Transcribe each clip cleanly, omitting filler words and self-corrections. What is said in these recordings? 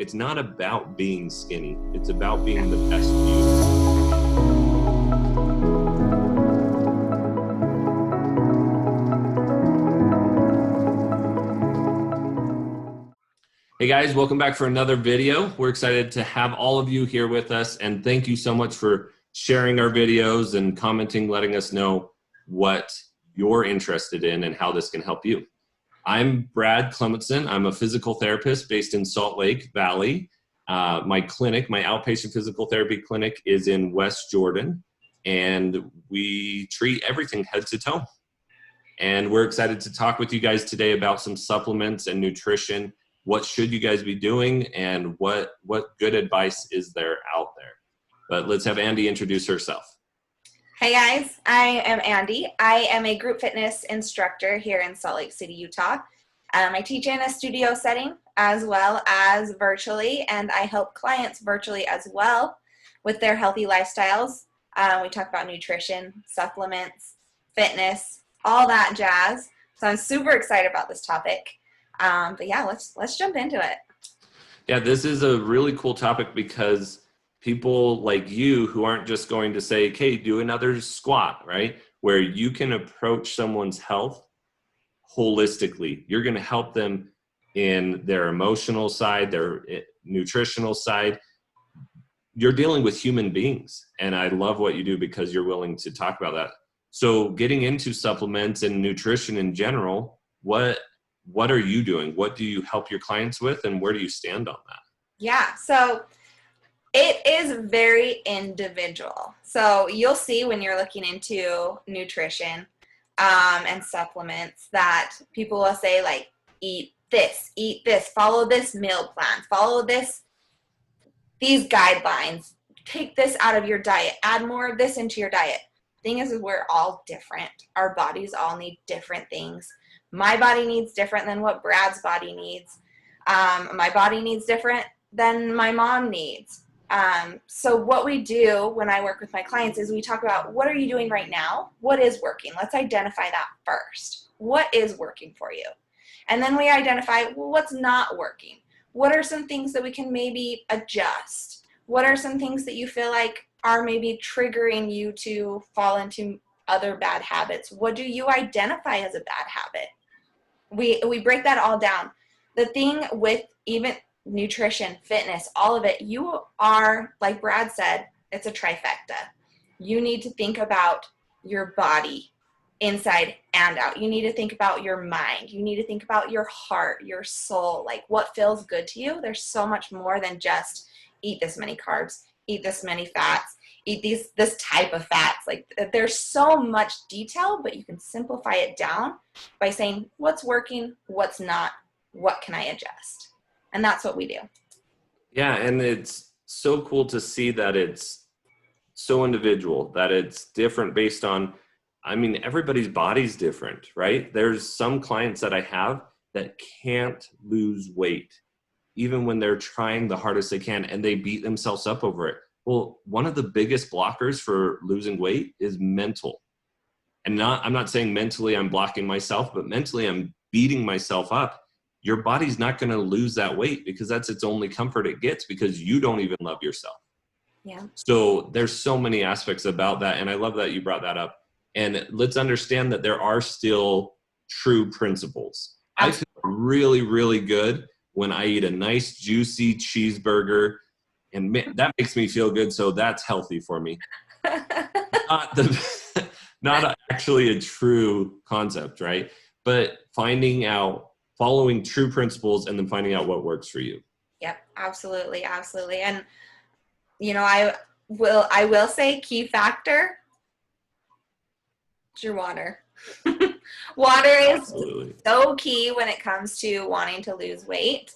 It's not about being skinny. It's about being the best you. Hey guys, welcome back for another video. We're excited to have all of you here with us, and thank you so much for sharing our videos and commenting, letting us know what you're interested in and how this can help you. I'm Brad Clementson. I'm a physical therapist based in Salt Lake Valley. My clinic, my outpatient physical therapy clinic, is in West Jordan, and we treat everything head to toe. And we're excited to talk with you guys today about some supplements and nutrition. What should you guys be doing, and what good advice is there out there? But let's have Andy introduce herself. Hey guys, I am Andy. I am a group fitness instructor here in Salt Lake City, Utah. I teach in a studio setting as well as virtually, and I help clients virtually as well with their healthy lifestyles. We talk about nutrition, supplements, fitness, all that jazz. So I'm super excited about this topic. But yeah, let's jump into it. Yeah, this is a really cool topic because people like you who aren't just going to say, okay, do another squat, right? Where you can approach someone's health holistically. You're going to help them in their emotional side, their nutritional side. You're dealing with human beings, and I love what you do because you're willing to talk about that. So getting into supplements and nutrition in general, what are you doing? What do you help your clients with, and where do you stand on that? Yeah, so it is very individual. So you'll see when you're looking into nutrition and supplements that people will say, like, eat this, follow this meal plan, follow these guidelines, take this out of your diet, add more of this into your diet. Thing is we're all different. Our bodies all need different things. My body needs different than what Brad's body needs. My body needs different than my mom needs. So what we do when I work with my clients is we talk about, what are you doing right now? What is working? Let's identify that first. What is working for you? And then we identify, well, what's not working? What are some things that we can maybe adjust? What are some things that you feel like are maybe triggering you to fall into other bad habits? What do you identify as a bad habit? We break that all down. The thing with even nutrition, fitness, all of it, you are, like Brad said, it's a trifecta. You need to think about your body inside and out. You need to think about your mind. You need to think about your heart, your soul, like what feels good to you. There's so much more than just eat this many carbs, eat this many fats, eat this type of fats. Like, there's so much detail, but you can simplify it down by saying what's working, what's not, what can I adjust? And that's what we do. Yeah, and it's so cool to see that it's so individual, that it's different based on, I mean, everybody's body's different, right? There's some clients that I have that can't lose weight, even when they're trying the hardest they can, and they beat themselves up over it. Well, one of the biggest blockers for losing weight is mental. And I'm not saying mentally I'm blocking myself, but mentally I'm beating myself up. Your body's not going to lose that weight because that's its only comfort it gets, because you don't even love yourself. Yeah. So there's so many aspects about that, and I love that you brought that up. And let's understand that there are still true principles. I feel really, really good when I eat a nice, juicy cheeseburger, and that makes me feel good, so that's healthy for me. Not actually a true concept, right? But following true principles and then finding out what works for you. Yep, absolutely, absolutely. And I will say, key factor, it's your water. Water is absolutely so key when it comes to wanting to lose weight.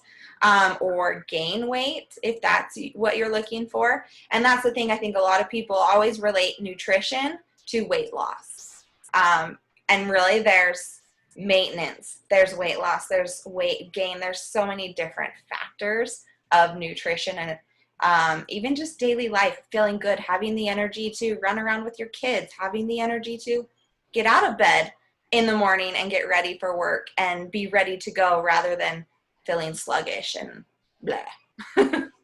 Or gain weight, if that's what you're looking for. And that's the thing, I think a lot of people always relate nutrition to weight loss. And really there's maintenance, there's weight loss, there's weight gain, there's so many different factors of nutrition, and even just daily life, feeling good, having the energy to run around with your kids, having the energy to get out of bed in the morning and get ready for work and be ready to go rather than feeling sluggish and blah.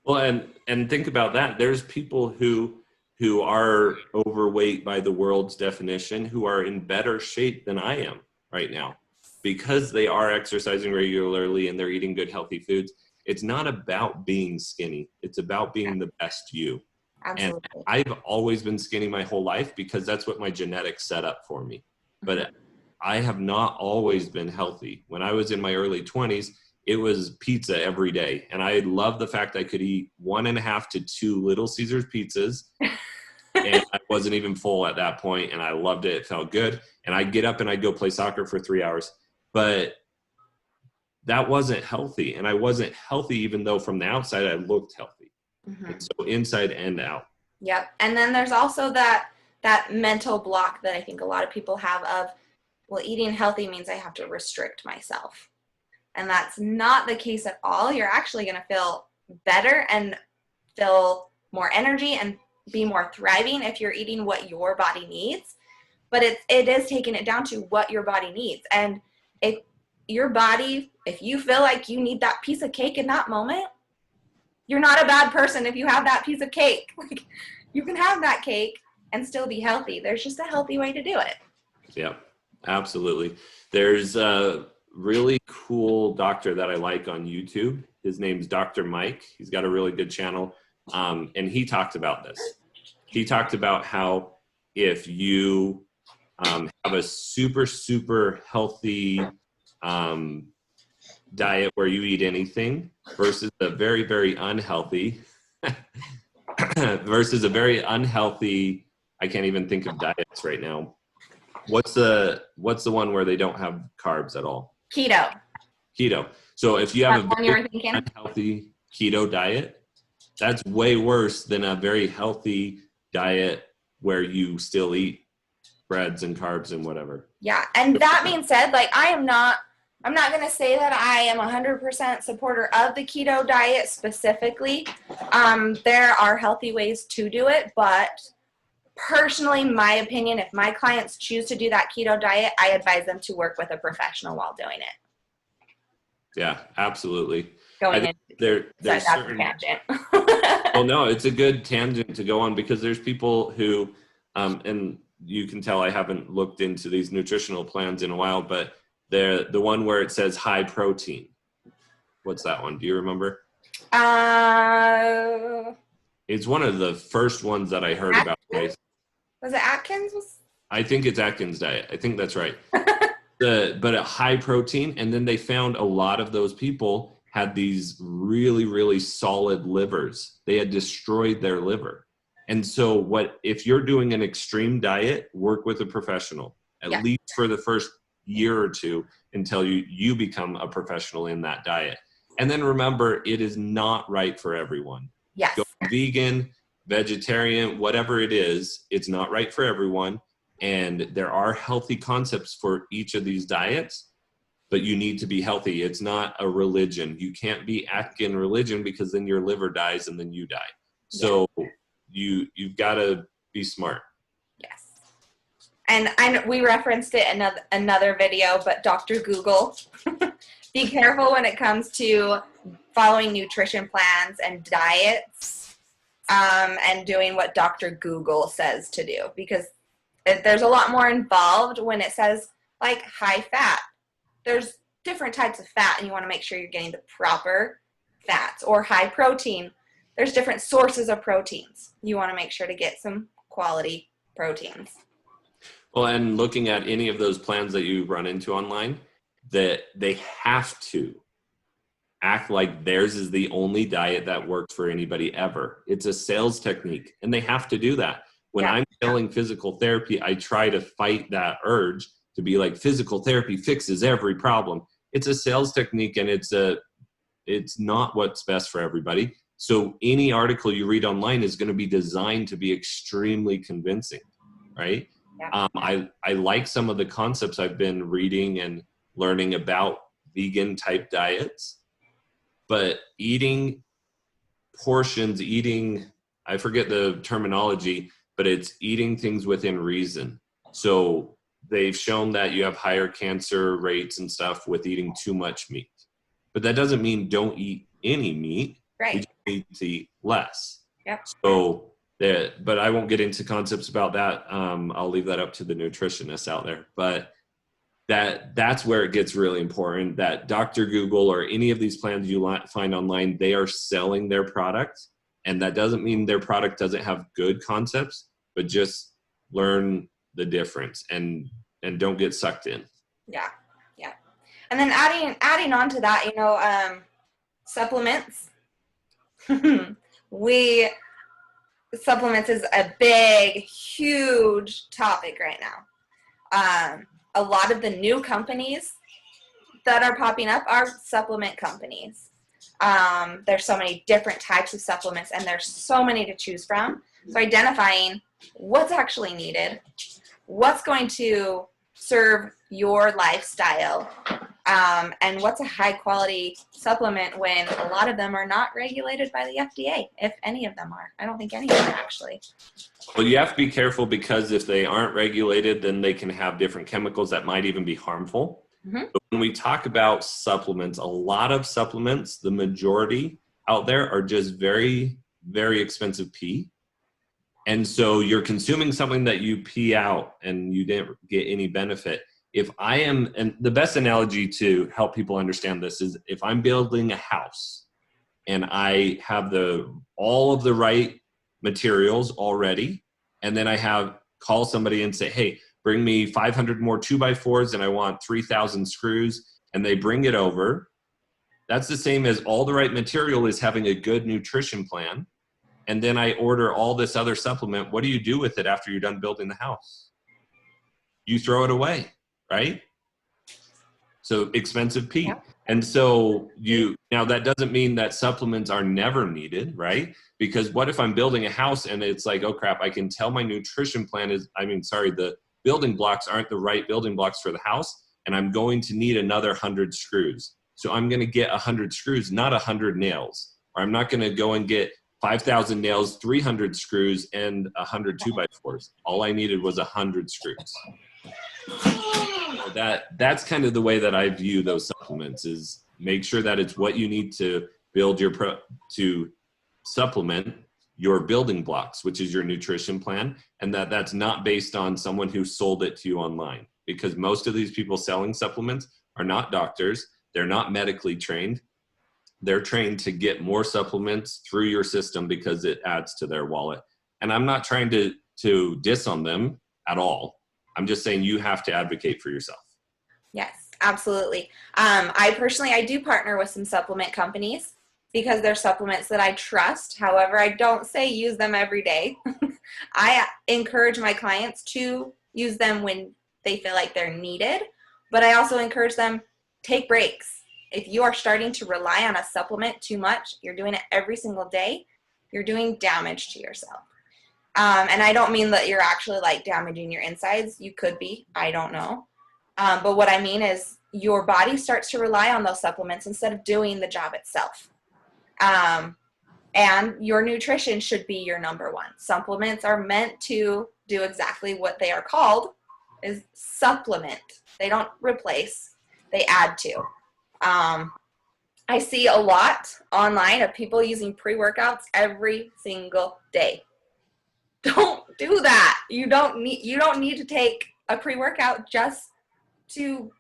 Well, and think about that. There's people who are overweight by the world's definition, who are in better shape than I am right now because they are exercising regularly and they're eating good, healthy foods. It's not about being skinny. It's about being the best you. And Absolutely. I've always been skinny my whole life because that's what my genetics set up for me. But I have not always been healthy. When I was in my early 20s, it was pizza every day. And I loved the fact I could eat 1.5 to 2 Little Caesars pizzas. And I wasn't even full at that point, and I loved it. It felt good. And I'd get up and I'd go play soccer for 3 hours. But that wasn't healthy. And I wasn't healthy even though from the outside I looked healthy. And so inside and out. Yep. And then there's also that mental block that I think a lot of people have of, well, eating healthy means I have to restrict myself. And that's not the case at all. You're actually going to feel better and feel more energy and be more thriving if you're eating what your body needs. But it is taking it down to what your body needs. And if your body, if you feel like you need that piece of cake in that moment, you're not a bad person if you have that piece of cake. Like, you can have that cake and still be healthy. There's just a healthy way to do it. Yep, absolutely. There's a really cool doctor that I like on YouTube. His name's Dr. Mike. He's got a really good channel. And he talked about this. He talked about how if you have a super, super healthy diet where you eat anything versus a very, very unhealthy versus a very unhealthy, I can't even think of diets right now. What's the one where they don't have carbs at all? Keto. So if you have a very unhealthy keto diet, that's way worse than a very healthy diet where you still eat breads and carbs and whatever. Yeah. And that being said, like, I'm not going to say that I am 100% supporter of the keto diet specifically. There are healthy ways to do it, but personally, my opinion, if my clients choose to do that keto diet, I advise them to work with a professional while doing it. Yeah, absolutely. Going in, there's certain tangent. Well, no, it's a good tangent to go on because there's people who, and you can tell I haven't looked into these nutritional plans in a while, but the one where it says high protein. What's that one? Do you remember? It's one of the first ones that I heard about. Was it Atkins? I think it's Atkins diet. I think that's right. But a high protein, and then they found a lot of those people had these really, really solid livers. They had destroyed their liver. And so if you're doing an extreme diet, work with a professional, at least for the first year or two until you become a professional in that diet. And then remember, it is not right for everyone. Yes. Go vegan, vegetarian, whatever it is, it's not right for everyone. And there are healthy concepts for each of these diets, but you need to be healthy. It's not a religion. You can't be acting religion because then your liver dies and then you die. So you've got to be smart. Yes. And we referenced it in another video, but Dr. Google, be careful when it comes to following nutrition plans and diets, and doing what Dr. Google says to do, because there's a lot more involved when it says like high fat. There's different types of fat, and you want to make sure you're getting the proper fats. Or high protein. There's different sources of proteins. You want to make sure to get some quality proteins. Well, and looking at any of those plans that you run into online, that they have to act like theirs is the only diet that works for anybody ever. It's a sales technique, and they have to do that. When I'm selling physical therapy, I try to fight that urge to be like, physical therapy fixes every problem. It's a sales technique, and it's not what's best for everybody. So any article you read online is going to be designed to be extremely convincing, right? Yeah. I like some of the concepts I've been reading and learning about vegan type diets, but eating portions, I forget the terminology, but it's eating things within reason. So they've shown that you have higher cancer rates and stuff with eating too much meat. But that doesn't mean don't eat any meat. Right. We just need to eat less. Yep. So, but I won't get into concepts about that. I'll leave that up to the nutritionists out there. But that's where it gets really important, that Dr. Google or any of these plans you find online, they are selling their product. And that doesn't mean their product doesn't have good concepts, but just learn the difference and don't get sucked in. Yeah. Yeah. And then adding on to that, you know, supplements. Supplements is a big, huge topic right now. A lot of the new companies that are popping up are supplement companies. There's so many different types of supplements, and there's so many to choose from. So identifying what's actually needed, what's going to serve your lifestyle, and what's a high quality supplement when a lot of them are not regulated by the FDA, if any of them are. I don't think any of them are actually. Well, you have to be careful, because if they aren't regulated, then they can have different chemicals that might even be harmful. Mm-hmm. But when we talk about supplements, a lot of supplements, the majority out there are just very, very expensive pee. And so you're consuming something that you pee out and you didn't get any benefit. If I am, and the best analogy to help people understand this is, if I'm building a house and I have all of the right materials already, and then I call somebody and say, hey, bring me 500 more 2x4s and I want 3,000 screws, and they bring it over. That's the same as all the right material is having a good nutrition plan. And then I order all this other supplement. What do you do with it after you're done building the house? You throw it away, right? So expensive pee. Yep. And so now that doesn't mean that supplements are never needed, right? Because what if I'm building a house and it's like, oh crap, I can tell my nutrition plan the building blocks aren't the right building blocks for the house, and I'm going to need another 100 screws. So I'm going to get 100 screws, not 100 nails. Or I'm not going to go and get 5,000 nails, 300 screws, and 100 2x4s. All I needed was 100 screws. That's kind of the way that I view those supplements, is make sure that it's what you need to build to supplement your building blocks, which is your nutrition plan, and that's not based on someone who sold it to you online, because most of these people selling supplements are not doctors. They're not medically trained. They're trained to get more supplements through your system because it adds to their wallet. And I'm not trying to diss on them at all. I'm just saying you have to advocate for yourself. Yes, absolutely. I do partner with some supplement companies because they're supplements that I trust. However, I don't say use them every day. I encourage my clients to use them when they feel like they're needed, but I also encourage them, take breaks. If you are starting to rely on a supplement too much, you're doing it every single day, you're doing damage to yourself. And I don't mean that you're actually like damaging your insides. You could be, I don't know. But what I mean is your body starts to rely on those supplements instead of doing the job itself. And your nutrition should be your number one. Supplements are meant to do exactly what they are called, is supplement. They don't replace, they add to. I see a lot online of people using pre-workouts every single day. Don't do that. You don't need to take a pre-workout just to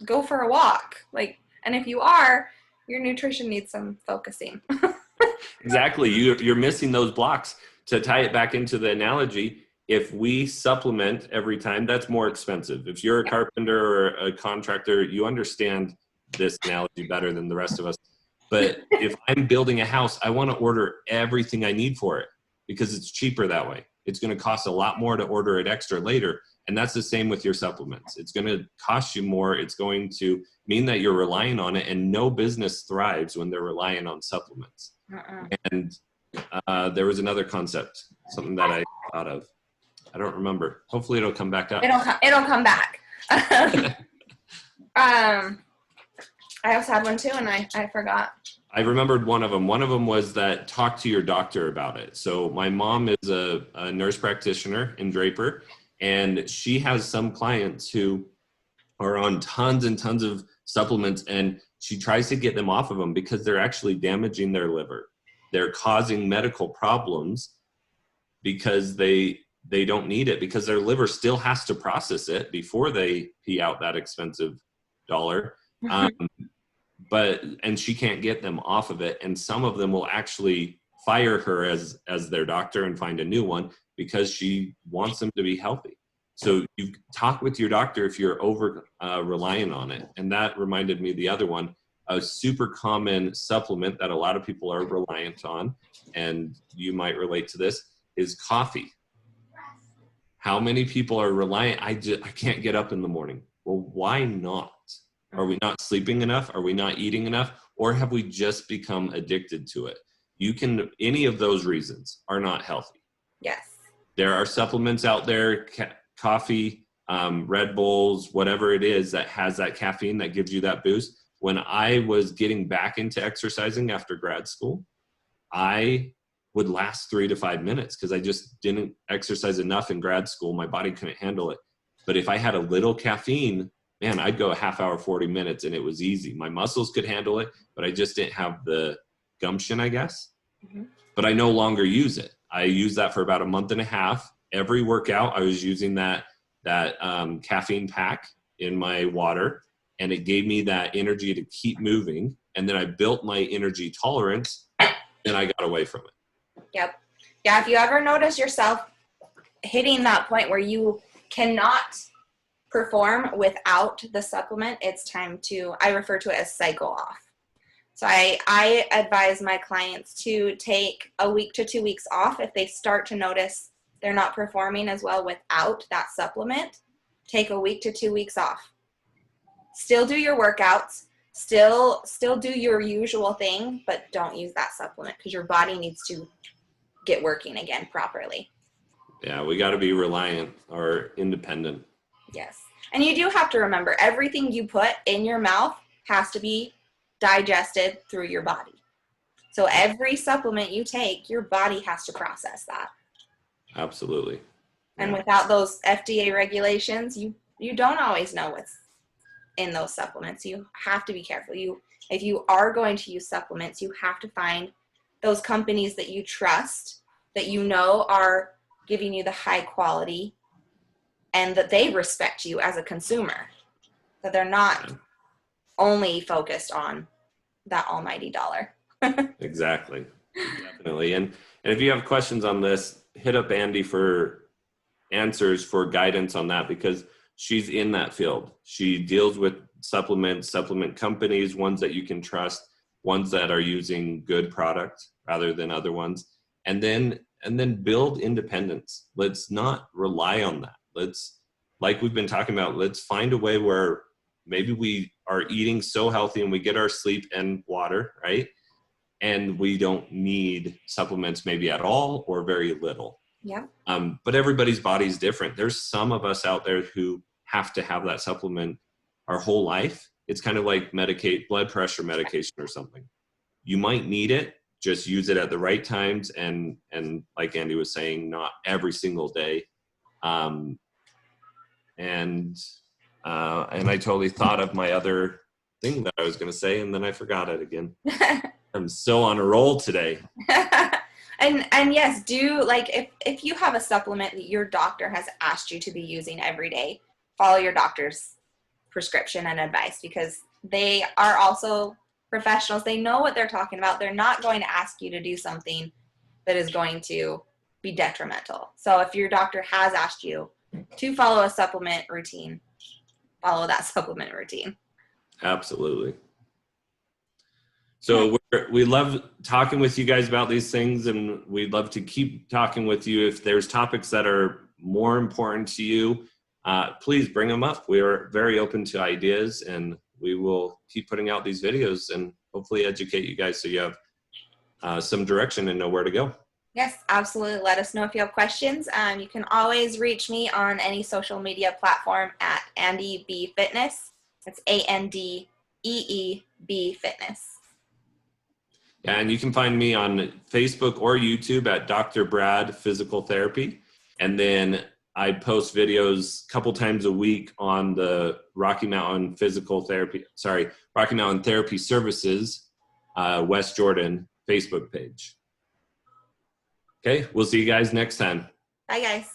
go for a walk. And if you are, your nutrition needs some focusing. Exactly. You're missing those blocks. To tie it back into the analogy, if we supplement every time, that's more expensive. If you're a carpenter or a contractor, you understand this analogy better than the rest of us. But if I'm building a house, I want to order everything I need for it because it's cheaper that way. It's going to cost a lot more to order it extra later. And that's the same with your supplements. It's going to cost you more. It's going to mean that you're relying on it, and no business thrives when they're relying on supplements. And there was another concept, something that I thought of. I don't remember. Hopefully it'll come back up. It'll come back. I also had one too, and I forgot. I remembered one of them. One of them was that talk to your doctor about it. So my mom is a nurse practitioner in Draper, and she has some clients who are on tons and tons of supplements, and she tries to get them off of them because they're actually damaging their liver. they're causing medical problems because they don't need it, because their liver still has to process it before they pee out that expensive dollar. And she can't get them off of it. And some of them will actually fire her as their doctor and find a new one because she wants them to be healthy. So you talk with your doctor if you're over reliant on it. And that reminded me of the other one, a super common supplement that a lot of people are reliant on, and you might relate to this, is coffee. How many people are reliant? I can't get up in the morning. Well, why not? Are we not sleeping enough? Are we not eating enough? Or have we just become addicted to it? Any of those reasons are not healthy. Yes. There are supplements out there, coffee, Red Bulls, whatever it is that has that caffeine that gives you that boost. When I was getting back into exercising after grad school, I would last 3 to 5 minutes because I just didn't exercise enough in grad school. My body couldn't handle it. But if I had a little caffeine, man, I'd go a half hour, 40 minutes, and it was easy. My muscles could handle it, but I just didn't have the gumption, I guess. Mm-hmm. But I no longer use it. I used that for about a month and a half. Every workout, I was using that caffeine pack in my water, and it gave me that energy to keep moving. And then I built my energy tolerance, and I got away from it. Yep. Yeah, if you ever notice yourself hitting that point where you cannot perform without the supplement, it's time to, I refer to it as cycle off. So I advise my clients to take a week to 2 weeks off. If they start to notice they're not performing as well without that supplement, take a week to 2 weeks off. Still do your workouts, still do your usual thing, but don't use that supplement because your body needs to get working again properly. Yeah, we got to be reliant or independent. Yes. And you do have to remember, everything you put in your mouth has to be digested through your body. So every supplement you take, your body has to process that. Absolutely. And without those FDA regulations, you don't always know what's in those supplements. You have to be careful. If you are going to use supplements, you have to find those companies that you trust, that you know are giving you the high quality, and that they respect you as a consumer, that they're not only focused on that almighty dollar. Exactly. Definitely. And if you have questions on this, hit up Andy for answers, for guidance on that, because she's in that field. She deals with supplement companies, ones that you can trust, ones that are using good products rather than other ones. And then build independence. Let's not rely on that. Let's, like we've been talking about, let's find a way where maybe we are eating so healthy and we get our sleep and water, right? And we don't need supplements maybe at all or very little. Yeah. But everybody's body is different. There's some of us out there who have to have that supplement our whole life. It's kind of like blood pressure medication or something. You might need it. Just use it at the right times, and like Andy was saying, not every single day. And I totally thought of my other thing that I was going to say, and then I forgot it again. I'm so on a roll today. And yes, if you have a supplement that your doctor has asked you to be using every day, follow your doctor's prescription and advice, because they are also professionals. They know what they're talking about. They're not going to ask you to do something that is going to be detrimental. So if your doctor has asked you to follow a supplement routine, follow that supplement routine. Absolutely. So we love talking with you guys about these things, and we'd love to keep talking with you. If there's topics that are more important to you, please bring them up. We are very open to ideas, and we will keep putting out these videos and hopefully educate you guys so you have some direction and know where to go. Yes, absolutely. Let us know if you have questions. You can always reach me on any social media platform at Andy B Fitness. It's ANDEEB Fitness. Yeah, and you can find me on Facebook or YouTube at Dr. Brad Physical Therapy. And then I post videos a couple times a week on the Rocky Mountain Therapy Services, West Jordan Facebook page. Okay, we'll see you guys next time. Bye, guys.